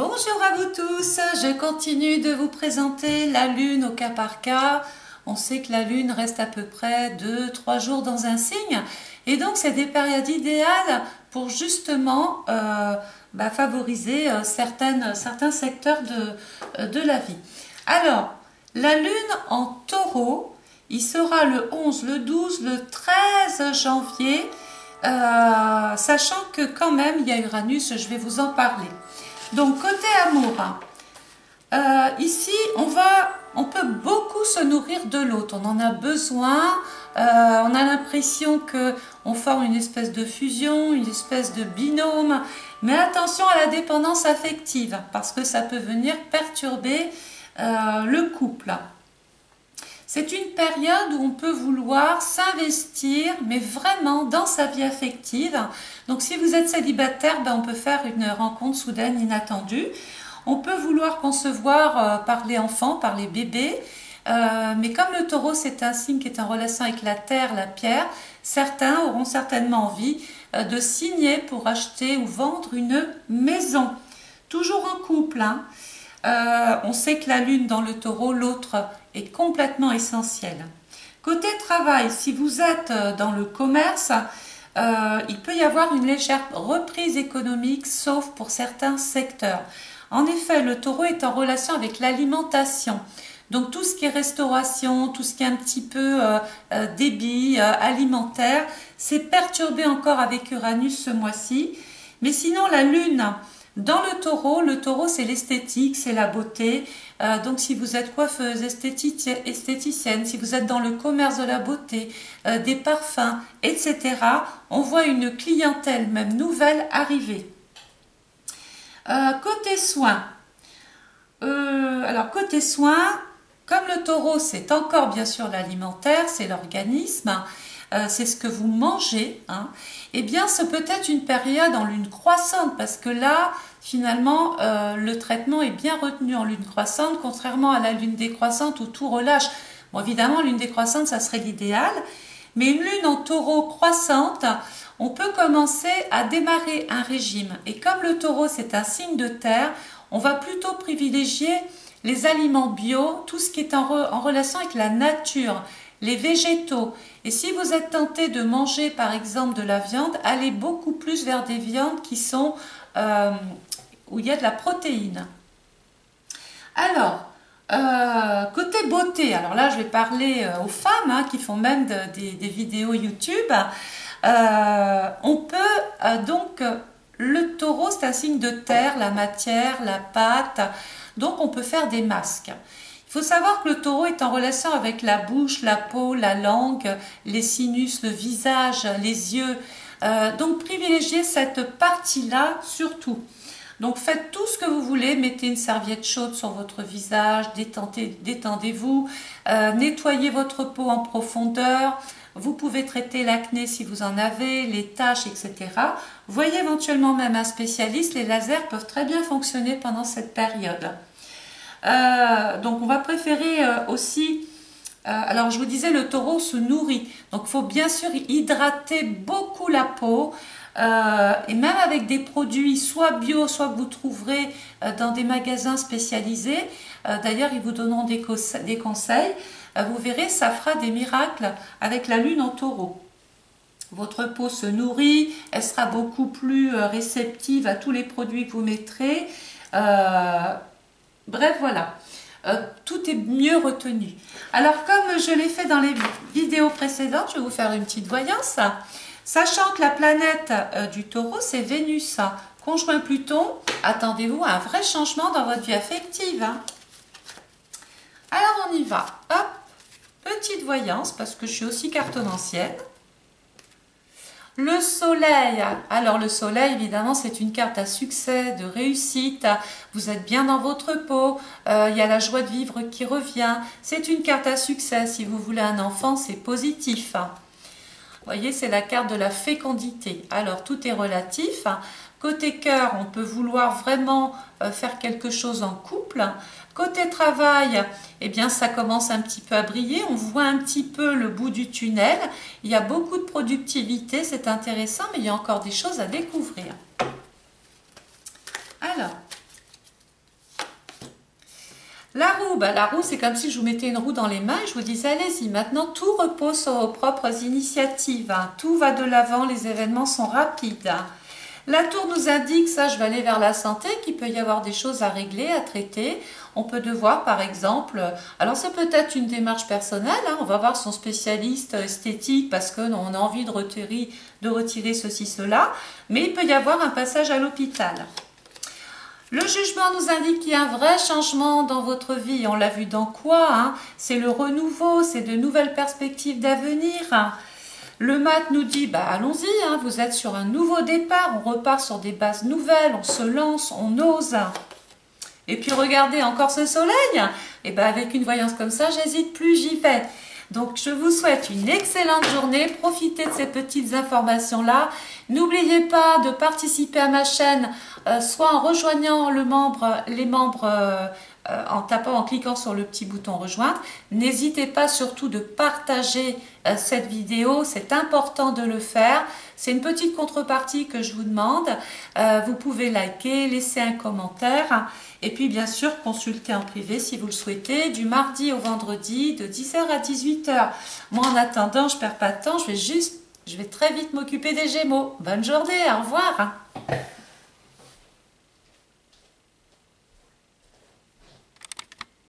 Bonjour à vous tous, je continue de vous présenter la lune au cas par cas. On sait que la lune reste à peu près 2-3 jours dans un signe et donc c'est des périodes idéales pour justement favoriser certains secteurs de la vie. Alors, la lune en taureau, il sera le 11, le 12, le 13 janvier, sachant que quand même il y a Uranus, je vais vous en parler. Donc côté amour, ici on peut beaucoup se nourrir de l'autre, on en a besoin, on a l'impression qu'on forme une espèce de fusion, une espèce de binôme, mais attention à la dépendance affective parce que ça peut venir perturber le couple. C'est une période où on peut vouloir s'investir, mais vraiment dans sa vie affective. Donc si vous êtes célibataire, on peut faire une rencontre soudaine, inattendue. On peut vouloir concevoir par les enfants, par les bébés. Mais comme le taureau, c'est un signe qui est en relation avec la terre, la pierre, certains auront certainement envie de signer pour acheter ou vendre une maison. Toujours en couple, hein. On sait que la lune dans le taureau, l'autre est complètement essentiel. Côté travail, si vous êtes dans le commerce, il peut y avoir une légère reprise économique, sauf pour certains secteurs. En effet, le taureau est en relation avec l'alimentation. Donc tout ce qui est restauration, tout ce qui est un petit peu débit alimentaire, c'est perturbé encore avec Uranus ce mois-ci. Mais sinon, la lune dans le taureau c'est l'esthétique, c'est la beauté. Donc si vous êtes coiffeuse, esthéticienne, si vous êtes dans le commerce de la beauté, des parfums, etc., on voit une clientèle même nouvelle arriver. Côté soins, côté soins, comme le taureau c'est encore bien sûr l'alimentaire, c'est l'organisme, c'est ce que vous mangez, hein, eh bien c'est peut-être une période en lune croissante parce que là finalement le traitement est bien retenu en lune croissante, contrairement à la lune décroissante où tout relâche. Bon, évidemment lune décroissante ça serait l'idéal, mais une lune en taureau croissante, on peut commencer à démarrer un régime et comme le taureau c'est un signe de terre, on va plutôt privilégier les aliments bio, tout ce qui est en relation avec la nature, les végétaux. Et si vous êtes tenté de manger par exemple de la viande, allez beaucoup plus vers des viandes qui sont où il y a de la protéine. Alors, côté beauté, alors là je vais parler aux femmes qui font même des vidéos YouTube. On peut donc, le taureau c'est un signe de terre, la matière, la pâte, donc on peut faire des masques. Il faut savoir que le taureau est en relation avec la bouche, la peau, la langue, les sinus, le visage, les yeux. Donc privilégiez cette partie-là surtout. Donc faites tout ce que vous voulez, mettez une serviette chaude sur votre visage, détendez-vous, nettoyez votre peau en profondeur. Vous pouvez traiter l'acné si vous en avez, les taches, etc. Voyez éventuellement même un spécialiste, les lasers peuvent très bien fonctionner pendant cette période. Donc on va préférer aussi, alors je vous disais le taureau se nourrit, donc il faut bien sûr hydrater beaucoup la peau et même avec des produits soit bio, soit que vous trouverez dans des magasins spécialisés, d'ailleurs ils vous donneront des conseils, vous verrez ça fera des miracles avec la lune en taureau. Votre peau se nourrit, elle sera beaucoup plus réceptive à tous les produits que vous mettrez. Bref, voilà, tout est mieux retenu. Alors, comme je l'ai fait dans les vidéos précédentes, je vais vous faire une petite voyance. Sachant que la planète du taureau, c'est Vénus, conjoint Pluton, attendez-vous à un vrai changement dans votre vie affective. Alors, on y va. Hop, petite voyance, parce que je suis aussi cartomancienne. Le soleil, alors le soleil évidemment c'est une carte à succès, de réussite, vous êtes bien dans votre peau, il y a la joie de vivre qui revient, c'est une carte à succès, si vous voulez un enfant c'est positif. Vous voyez c'est la carte de la fécondité, alors tout est relatif. Côté cœur on peut vouloir vraiment faire quelque chose en couple. Côté travail, eh bien ça commence un petit peu à briller, on voit un petit peu le bout du tunnel, il y a beaucoup de productivité, c'est intéressant, mais il y a encore des choses à découvrir. Alors, roue, la roue, c'est comme si je vous mettais une roue dans les mains et je vous disais, allez-y, maintenant tout repose sur vos propres initiatives. Hein. Tout va de l'avant, les événements sont rapides. Hein. La tour nous indique, ça je vais aller vers la santé, qu'il peut y avoir des choses à régler, à traiter. On peut devoir par exemple, alors c'est peut-être une démarche personnelle, hein, on va voir son spécialiste esthétique parce qu'on a envie de retirer ceci, cela, mais il peut y avoir un passage à l'hôpital. Le jugement nous indique qu'il y a un vrai changement dans votre vie. On l'a vu dans quoi hein? C'est le renouveau, c'est de nouvelles perspectives d'avenir. Hein. Le mat nous dit, allons-y, hein, vous êtes sur un nouveau départ, on repart sur des bases nouvelles, on se lance, on ose. Et puis regardez encore ce soleil, et avec une voyance comme ça, j'hésite plus, j'y vais. Donc je vous souhaite une excellente journée, profitez de ces petites informations-là. N'oubliez pas de participer à ma chaîne, soit en rejoignant les membres en cliquant sur le petit bouton rejoindre. N'hésitez pas surtout de partager cette vidéo, c'est important de le faire. C'est une petite contrepartie que je vous demande. Vous pouvez liker, laisser un commentaire et puis bien sûr consulter en privé si vous le souhaitez du mardi au vendredi de 10h à 18h. Moi en attendant, je ne perds pas de temps, je vais très vite m'occuper des Gémeaux. Bonne journée, au revoir.